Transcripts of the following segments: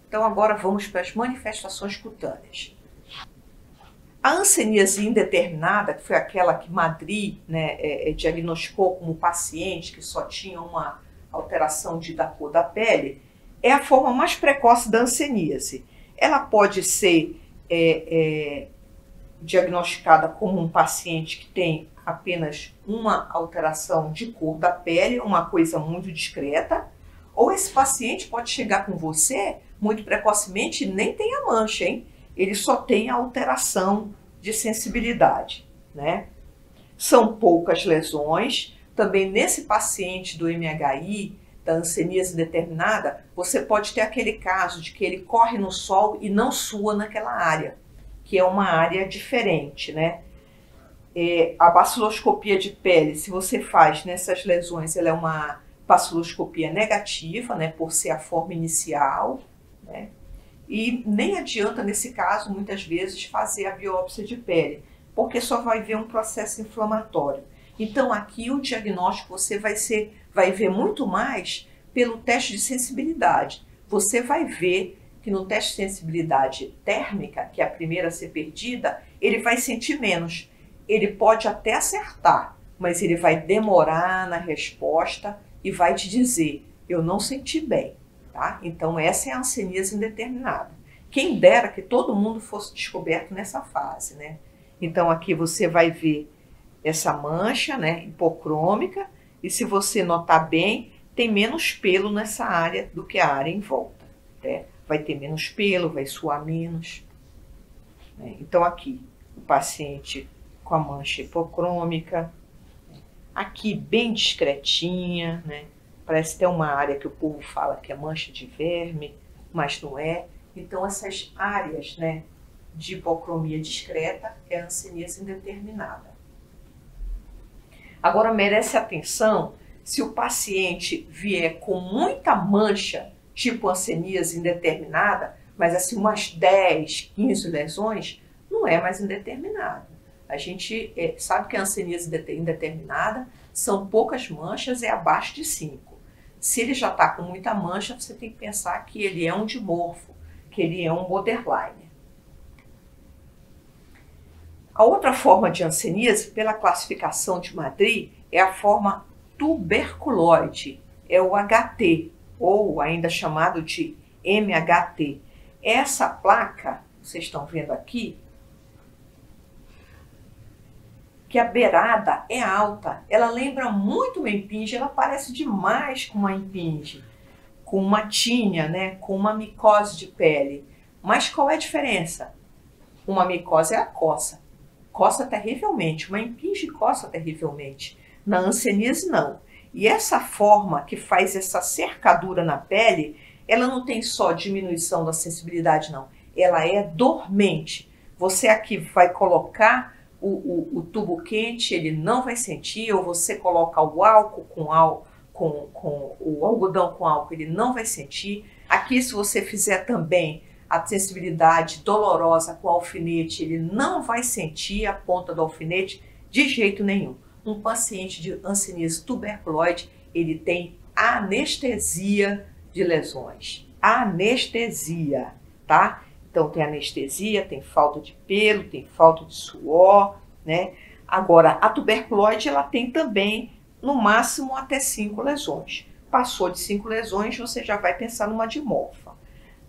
Então agora vamos para as manifestações cutâneas. A hanseníase indeterminada, que foi aquela que Madrid, né, diagnosticou como paciente que só tinha uma alteração da cor da pele, é a forma mais precoce da hanseníase. Ela pode ser diagnosticada como um paciente que tem apenas uma alteração de cor da pele, uma coisa muito discreta, ou esse paciente pode chegar com você muito precocemente e nem tem a mancha, hein? Ele só tem a alteração de sensibilidade, né? São poucas lesões. Também nesse paciente do MHI, da hanseníase indeterminada, você pode ter aquele caso de que ele corre no sol e não sua naquela área, que é uma área diferente, né? A baciloscopia de pele, se você faz nessas lesões, ela é uma baciloscopia negativa, né, por ser a forma inicial, né? E nem adianta, nesse caso, muitas vezes, fazer a biópsia de pele, porque só vai ver um processo inflamatório. Então, aqui o diagnóstico você vai ver muito mais pelo teste de sensibilidade. Você vai ver que no teste de sensibilidade térmica, que é a primeira a ser perdida, ele vai sentir menos. Ele pode até acertar, mas ele vai demorar na resposta e vai te dizer, eu não senti bem. Tá? Então essa é a hanseníase indeterminada. Quem dera que todo mundo fosse descoberto nessa fase, né? Então aqui você vai ver essa mancha, né, hipocrômica, e se você notar bem, tem menos pelo nessa área do que a área em volta, né? Vai ter menos pelo, vai suar menos, né? Então aqui o paciente com a mancha hipocrômica, aqui bem discretinha, né? Parece ter uma área que o povo fala que é mancha de verme, mas não é. Então essas áreas, né, de hipocromia discreta é a hanseníase indeterminada. Agora merece atenção se o paciente vier com muita mancha, tipo hanseníase indeterminada, mas assim umas 10, 15 lesões, não é mais indeterminada. A gente sabe que a hanseníase indeterminada são poucas manchas, é abaixo de 5. Se ele já está com muita mancha, você tem que pensar que ele é um dimorfo, que ele é um borderline. A outra forma de hanseníase, pela classificação de Madrid, é a forma tuberculoide, é o HT, ou ainda chamado de MHT. Essa placa, vocês estão vendo aqui, que a beirada é alta, ela lembra muito uma impinge, ela parece demais com uma impinge, com uma tinea, né, com uma micose de pele. Mas qual é a diferença? Uma micose é a coça, coça terrivelmente, uma impinge coça terrivelmente. Na hanseníase não. E essa forma que faz essa cercadura na pele, ela não tem só diminuição da sensibilidade não, ela é dormente. Você aqui vai colocar o tubo quente, ele não vai sentir, ou você coloca o álcool com o algodão com álcool, ele não vai sentir. Aqui, se você fizer também a sensibilidade dolorosa com alfinete, ele não vai sentir a ponta do alfinete de jeito nenhum. Um paciente de hanseníase tuberculoide, ele tem anestesia de lesões. Anestesia, tá? Então tem anestesia, tem falta de pelo, tem falta de suor, né? Agora, a tuberculose, ela tem também, no máximo, até 5 lesões. Passou de 5 lesões, você já vai pensar numa dimorfa.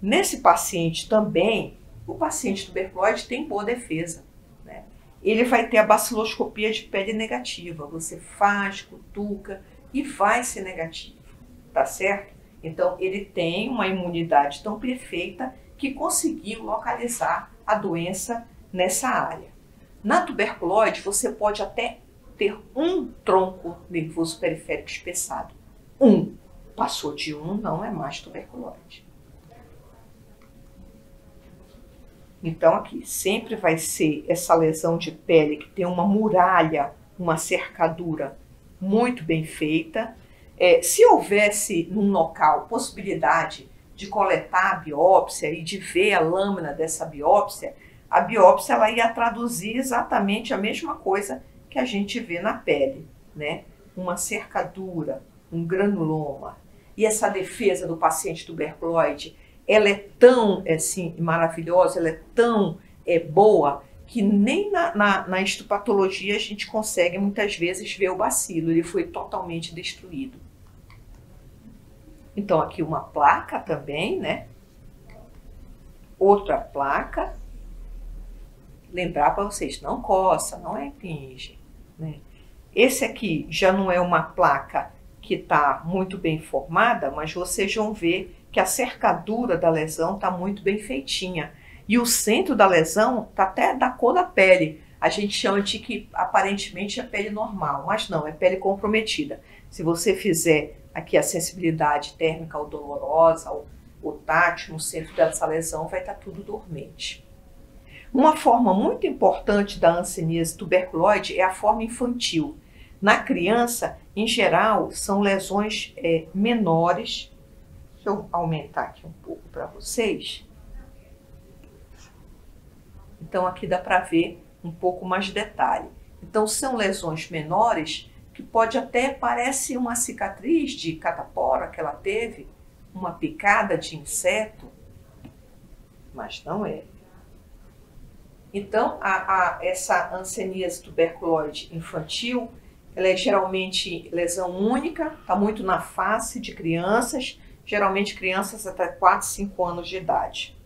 Nesse paciente também, o paciente tuberculose tem boa defesa, né? Ele vai ter a baciloscopia de pele negativa. Você faz, cutuca e vai ser negativo, tá certo? Então, ele tem uma imunidade tão perfeita que conseguiu localizar a doença nessa área. Na tuberculose, você pode até ter um tronco nervoso periférico espessado. Passou de 1, não é mais tuberculose. Então aqui, sempre vai ser essa lesão de pele que tem uma muralha, uma cercadura muito bem feita. Se houvesse num local possibilidade de coletar a biópsia e de ver a lâmina dessa biópsia, a biópsia ela ia traduzir exatamente a mesma coisa que a gente vê na pele, né? Uma cercadura, um granuloma. E essa defesa do paciente tuberculoide ela é tão assim, maravilhosa, ela é tão boa, que nem na histopatologia a gente consegue muitas vezes ver o bacilo, ele foi totalmente destruído. Então aqui uma placa também, né? Outra placa. Lembrar para vocês, não coça, não é impinge, né? Esse aqui já não é uma placa que está muito bem formada, mas vocês vão ver que a cercadura da lesão está muito bem feitinha. E o centro da lesão está até da cor da pele. A gente chama de que aparentemente é pele normal, mas não, é pele comprometida. Se você fizer aqui a sensibilidade térmica ou dolorosa, ou tátil no centro dessa lesão, vai estar tudo dormente. Uma forma muito importante da hanseníase tuberculoide é a forma infantil. Na criança, em geral, são lesões menores. Deixa eu aumentar aqui um pouco para vocês. Então aqui dá para ver um pouco mais de detalhe. Então são lesões menores que pode até parecer uma cicatriz de catapora que ela teve, uma picada de inseto, mas não é. Então, essa hanseníase tuberculoide infantil, ela é geralmente lesão única, está muito na face de crianças, geralmente crianças até 4, 5 anos de idade.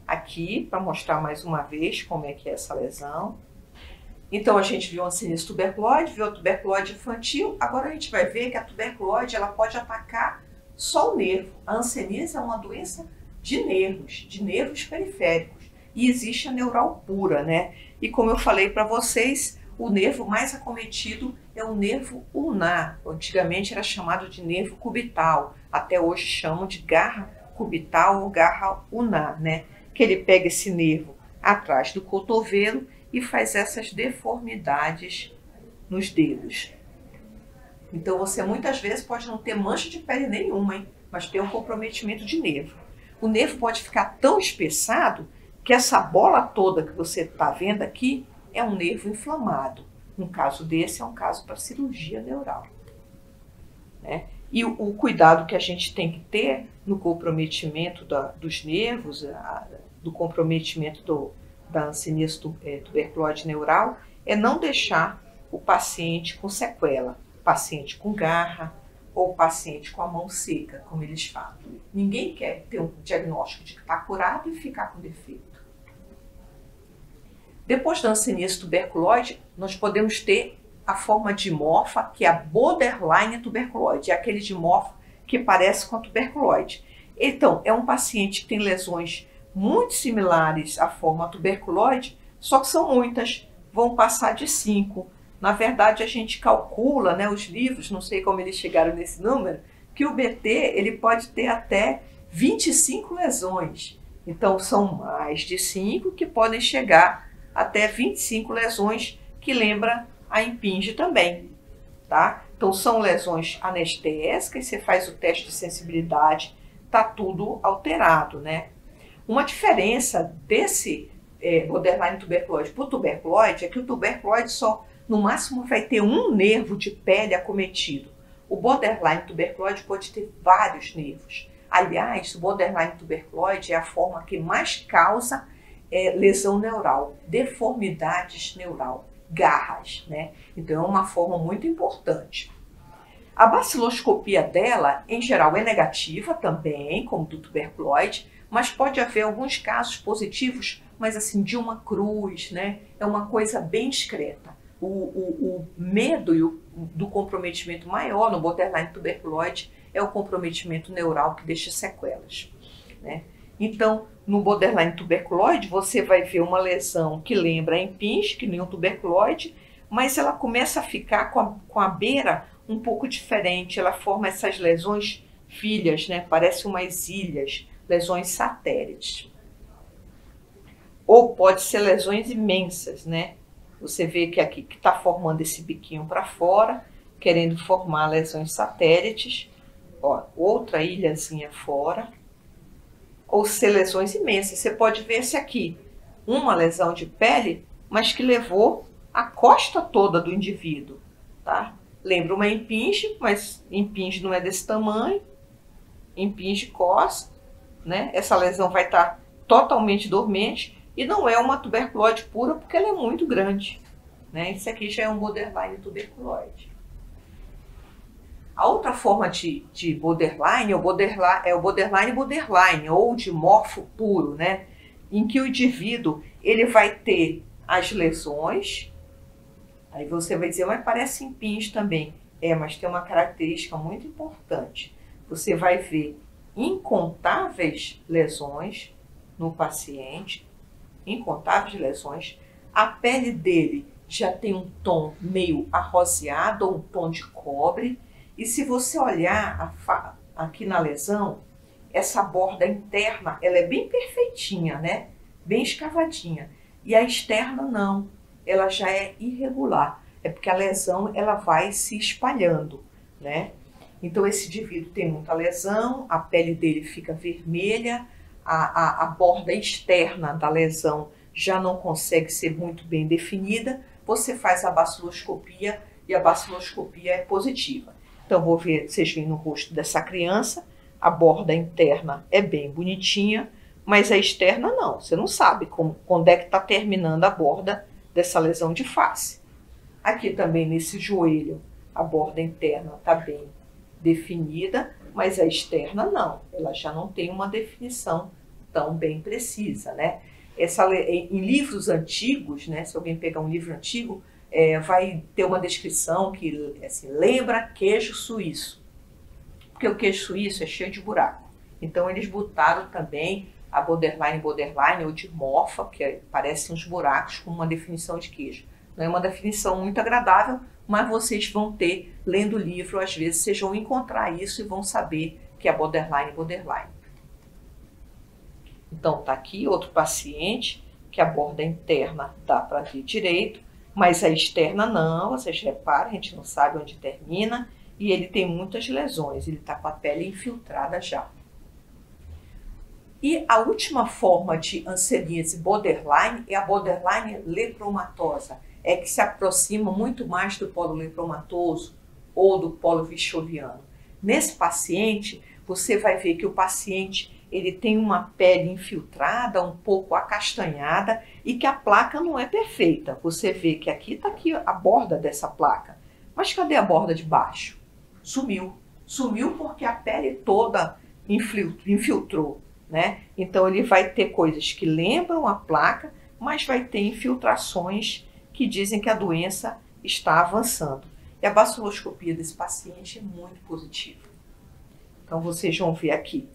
Aqui, para mostrar mais uma vez como é que é essa lesão. Então, a gente viu a hanseníase tuberculoide, viu a tuberculoide infantil, agora a gente vai ver que a tuberculoide ela pode atacar só o nervo. A hanseníase é uma doença de nervos periféricos. E existe a neural pura, né? E como eu falei para vocês, o nervo mais acometido é o nervo ulnar. Antigamente era chamado de nervo cubital. Até hoje chamam de garra cubital ou garra ulnar, né? Que ele pega esse nervo atrás do cotovelo e faz essas deformidades nos dedos. Então você muitas vezes pode não ter mancha de pele nenhuma, hein? Mas tem um comprometimento de nervo. O nervo pode ficar tão espessado que essa bola toda que você está vendo aqui é um nervo inflamado. Um caso desse é um caso para cirurgia neural, né? E o cuidado que a gente tem que ter no comprometimento dos nervos, do comprometimento da hanseníase tuberculoide neural, é não deixar o paciente com sequela, paciente com garra ou paciente com a mão seca, como eles falam. Ninguém quer ter um diagnóstico de que está curado e ficar com defeito. Depois da hanseníase tuberculoide, nós podemos ter a forma dimorfa, que é a borderline tuberculoide, é aquele dimorfo que parece com a tuberculoide. Então, é um paciente que tem lesões muito similares à forma tuberculoide, só que são muitas, vão passar de 5. Na verdade, a gente calcula, né, os livros, não sei como eles chegaram nesse número, que o BT ele pode ter até 25 lesões. Então, são mais de 5 que podem chegar até 25 lesões, que lembra a impinge também, tá? Então, são lesões anestésicas, você faz o teste de sensibilidade, tá tudo alterado, né? Uma diferença desse borderline tuberculoide para o tuberculoide é que o tuberculoide só, no máximo, vai ter um nervo de pele acometido. O borderline tuberculoide pode ter vários nervos. Aliás, o borderline tuberculoide é a forma que mais causa lesão neural, deformidades neural, garras, né? Então é uma forma muito importante. A baciloscopia dela, em geral, é negativa também, como do tuberculoide, mas pode haver alguns casos positivos, mas assim, de uma cruz, né? É uma coisa bem discreta. O medo do comprometimento maior no borderline tuberculoide é o comprometimento neural que deixa sequelas, né? Então, no borderline tuberculoide, você vai ver uma lesão que lembra a impinge, que nem o tuberculoide, mas ela começa a ficar com a beira um pouco diferente. Ela forma essas lesões filhas, né? Parece umas ilhas, lesões satélites. Ou pode ser lesões imensas, né? Você vê que aqui que está formando esse biquinho para fora, querendo formar lesões satélites. Ó, outra ilhazinha fora. Ou ser lesões imensas. Você pode ver esse aqui, uma lesão de pele, mas que levou a costa toda do indivíduo, tá? Lembra uma impinge, mas impinge não é desse tamanho. Impinge costa, né? Essa lesão vai estar totalmente dormente e não é uma tuberculose pura porque ela é muito grande, né? Isso aqui já é um borderline tuberculose. A outra forma de borderline é o borderline ou de morfo puro, né? Em que o indivíduo ele vai ter as lesões. Aí você vai dizer, mas parecem pins também. Mas tem uma característica muito importante. Você vai ver incontáveis lesões no paciente, incontáveis lesões. A pele dele já tem um tom meio arroseado, ou um tom de cobre. E se você olhar aqui na lesão, essa borda interna, ela é bem perfeitinha, né? Bem escavadinha. E a externa não, ela já é irregular. É porque a lesão, ela vai se espalhando, né? Então esse indivíduo tem muita lesão, a pele dele fica vermelha, a borda externa da lesão já não consegue ser muito bem definida. Você faz a baciloscopia e a baciloscopia é positiva. Então, vocês veem no rosto dessa criança, a borda interna é bem bonitinha, mas a externa não. Você não sabe quando é que está terminando a borda dessa lesão de face. Aqui também nesse joelho, a borda interna está bem definida, mas a externa não. Ela já não tem uma definição tão bem precisa, né? Em livros antigos, né, se alguém pegar um livro antigo, vai ter uma descrição que assim, lembra queijo suíço, porque o queijo suíço é cheio de buraco. Então eles botaram também a borderline ou de morfa, que parecem uns buracos com uma definição de queijo. Não é uma definição muito agradável, mas vocês vão ter, lendo o livro, às vezes vocês vão encontrar isso e vão saber que é borderline. Então tá aqui outro paciente que a borda interna dá para ver direito, mas a externa não, vocês reparam, a gente não sabe onde termina, e ele tem muitas lesões, ele está com a pele infiltrada já. E a última forma de hanseníase borderline é a borderline lepromatosa, é que se aproxima muito mais do polo lepromatoso ou do polo vichoviano. Nesse paciente, você vai ver que o paciente ele tem uma pele infiltrada, um pouco acastanhada e que a placa não é perfeita. Você vê que aqui está aqui a borda dessa placa. Mas cadê a borda de baixo? Sumiu. Sumiu porque a pele toda infiltrou, né? Então ele vai ter coisas que lembram a placa, mas vai ter infiltrações que dizem que a doença está avançando. E a baciloscopia desse paciente é muito positiva. Então vocês vão ver aqui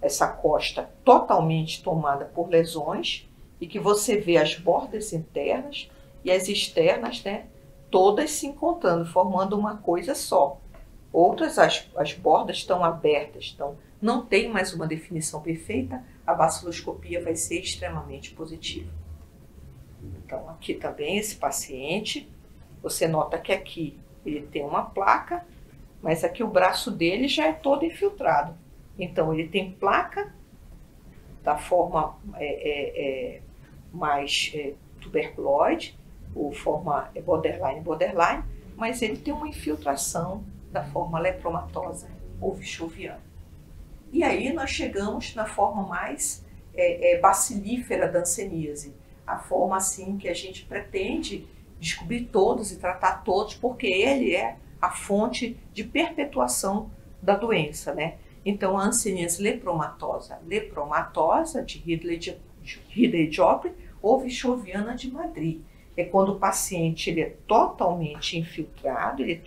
essa costa totalmente tomada por lesões e que você vê as bordas internas e as externas, né, todas se encontrando, formando uma coisa só. Outras, as bordas estão abertas, então não tem mais uma definição perfeita, a baciloscopia vai ser extremamente positiva. Então aqui também esse paciente, você nota que aqui ele tem uma placa, mas aqui o braço dele já é todo infiltrado. Então, ele tem placa da forma mais tuberculoide, ou forma borderline, mas ele tem uma infiltração da forma lepromatosa ou vichoviana. E aí nós chegamos na forma mais bacilífera da hanseníase, a forma assim que a gente pretende descobrir todos e tratar todos, porque ele é a fonte de perpetuação da doença, né? Então, a hanseníase lepromatosa de Ridley-Joffre ou vichoviana de Madrid. É quando o paciente ele é totalmente infiltrado, ele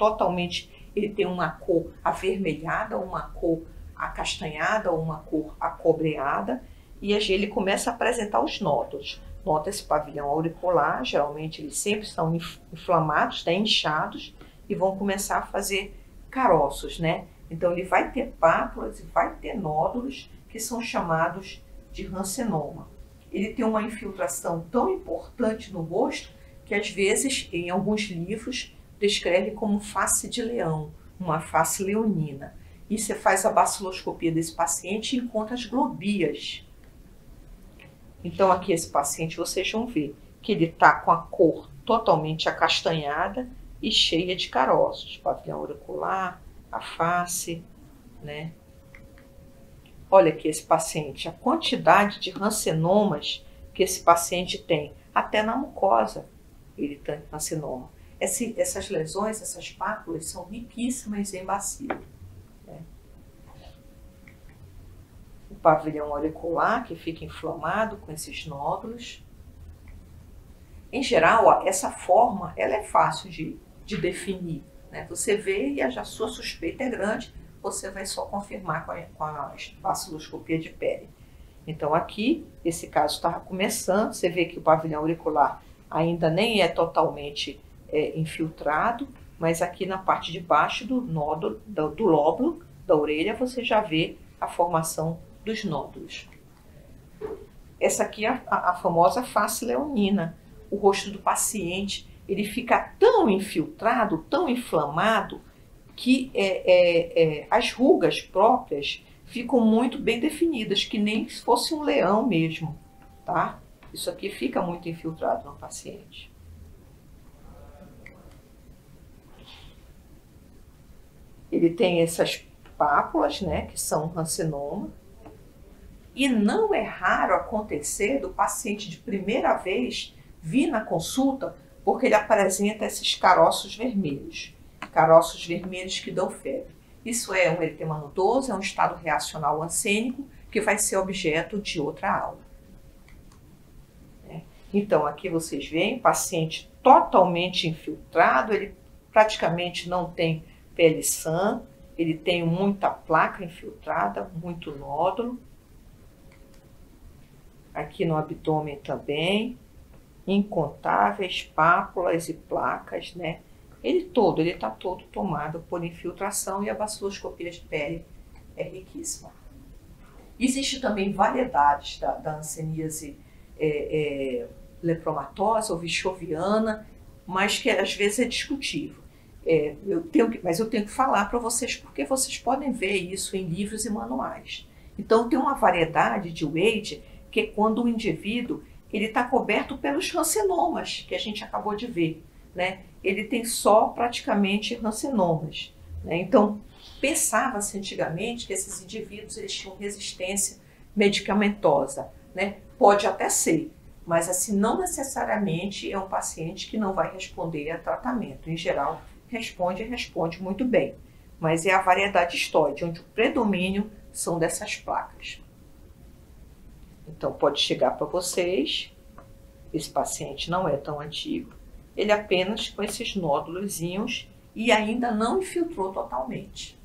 tem uma cor avermelhada, uma cor acastanhada, ou uma cor acobreada, e ele começa a apresentar os nódulos. Nota esse pavilhão auricular, geralmente eles sempre estão inflamados, né, inchados, e vão começar a fazer caroços, né? Então, ele vai ter pápulas e vai ter nódulos que são chamados de rancenoma. Ele tem uma infiltração tão importante no rosto que, às vezes, em alguns livros, descreve como face de leão, uma face leonina. E você faz a baciloscopia desse paciente e encontra as globias. Então, aqui esse paciente, vocês vão ver que ele está com a cor totalmente acastanhada e cheia de caroços, pavilhão auricular, a face, né? Olha aqui esse paciente, a quantidade de rancenomas que esse paciente tem, até na mucosa ele tem rancenoma. Essas lesões, essas pápulas são riquíssimas em bacilo. Né? O pavilhão auricular, que fica inflamado com esses nódulos. Em geral, essa forma ela é fácil de definir. Né? Você vê e a sua suspeita é grande, você vai só confirmar com a baciloscopia de pele. Então aqui, esse caso estava começando, você vê que o pavilhão auricular ainda nem é totalmente infiltrado, mas aqui na parte de baixo do nódulo, do lóbulo da orelha, você já vê a formação dos nódulos. Essa aqui é a famosa face leonina. O rosto do paciente ele fica tão infiltrado, tão inflamado, que as rugas próprias ficam muito bem definidas, que nem se fosse um leão mesmo, tá? Isso aqui fica muito infiltrado no paciente. Ele tem essas pápulas, né, que são rancenoma, e não é raro acontecer do paciente de primeira vez vir na consulta porque ele apresenta esses caroços vermelhos que dão febre. Isso é um eritema nodoso, é um estado reacional ancênico que vai ser objeto de outra aula. Então, aqui vocês veem, paciente totalmente infiltrado, ele praticamente não tem pele sã, ele tem muita placa infiltrada, muito nódulo. Aqui no abdômen também, incontáveis pápulas e placas, né? Ele está todo tomado por infiltração e a baciloscopia de pele é riquíssima. Existe também variedades da hanseníase lepromatosa ou vichoviana, mas que às vezes é discutível. Mas eu tenho que falar para vocês porque vocês podem ver isso em livros e manuais. Então tem uma variedade de Wade que é quando o indivíduo está coberto pelos rancenomas que a gente acabou de ver, né? Ele tem só praticamente rancenomas, né? Então pensava-se antigamente que esses indivíduos eles tinham resistência medicamentosa, né? Pode até ser, mas assim não necessariamente é um paciente que não vai responder a tratamento. Em geral responde muito bem, mas é a variedade histórica, onde o predomínio são dessas placas. Então pode chegar para vocês, esse paciente não é tão antigo, ele apenas com esses nódulozinhos e ainda não infiltrou totalmente.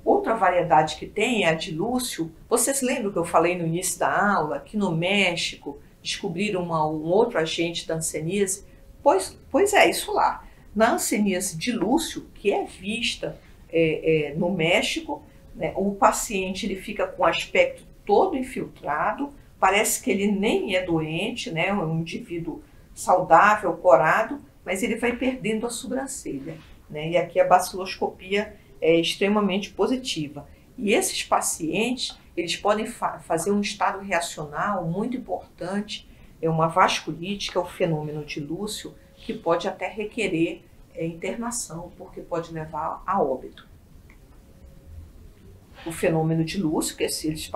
Outra variedade que tem é a de Lúcio. Vocês lembram que eu falei no início da aula que no México descobriram um outro agente da hanseníase? Pois é, isso lá. Na hanseníase de Lúcio, que é vista no México, né, o paciente ele fica com o aspecto todo infiltrado, parece que ele nem é doente, né, um indivíduo saudável, corado, mas ele vai perdendo a sobrancelha, né, e aqui a baciloscopia é extremamente positiva. E esses pacientes, eles podem fazer um estado reacional muito importante, é uma vasculite, que é o fenômeno de Lúcio, que pode até requerer internação, porque pode levar a óbito. O fenômeno de Lúcio, que esses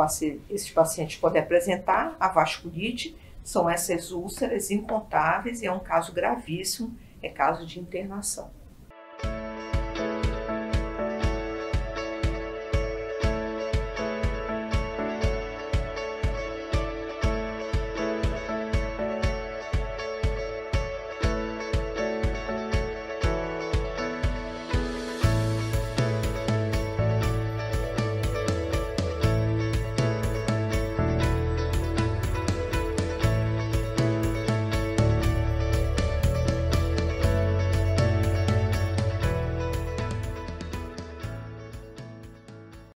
pacientes podem apresentar, a vasculite, são essas úlceras incontáveis e é um caso gravíssimo, é caso de internação.